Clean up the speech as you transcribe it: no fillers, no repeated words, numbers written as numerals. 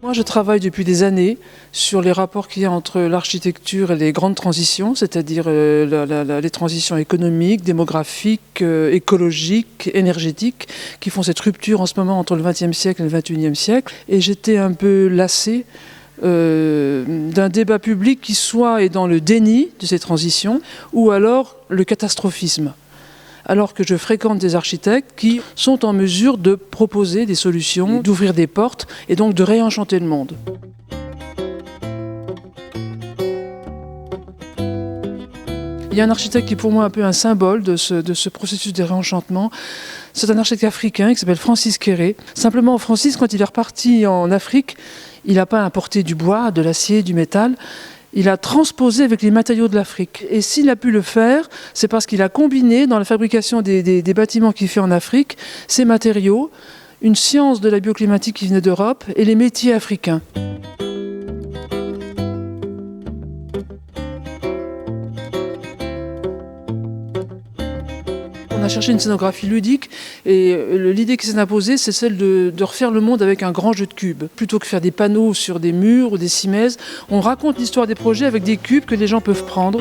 Moi, je travaille depuis des années sur les rapports qu'il y a entre l'architecture et les grandes transitions, c'est-à-dire les transitions économiques, démographiques, écologiques, énergétiques, qui font cette rupture en ce moment entre le XXe siècle et le XXIe siècle. Et j'étais un peu lassée d'un débat public qui soit est dans le déni de ces transitions ou alors le catastrophisme. Alors que je fréquente des architectes qui sont en mesure de proposer des solutions, d'ouvrir des portes et donc de réenchanter le monde. Il y a un architecte qui est pour moi un peu un symbole de ce processus de réenchantement. C'est un architecte africain qui s'appelle Francis Kéré. Simplement, Francis, quand il est reparti en Afrique, il n'a pas importé du bois, de l'acier, du métal. Il a transposé avec les matériaux de l'Afrique. Et s'il a pu le faire, c'est parce qu'il a combiné dans la fabrication des bâtiments qu'il fait en Afrique, ces matériaux, une science de la bioclimatique qui venait d'Europe et les métiers africains. On a cherché une scénographie ludique et l'idée qui s'est imposée, c'est celle de refaire le monde avec un grand jeu de cubes. Plutôt que faire des panneaux sur des murs ou des cimaises, on raconte l'histoire des projets avec des cubes que les gens peuvent prendre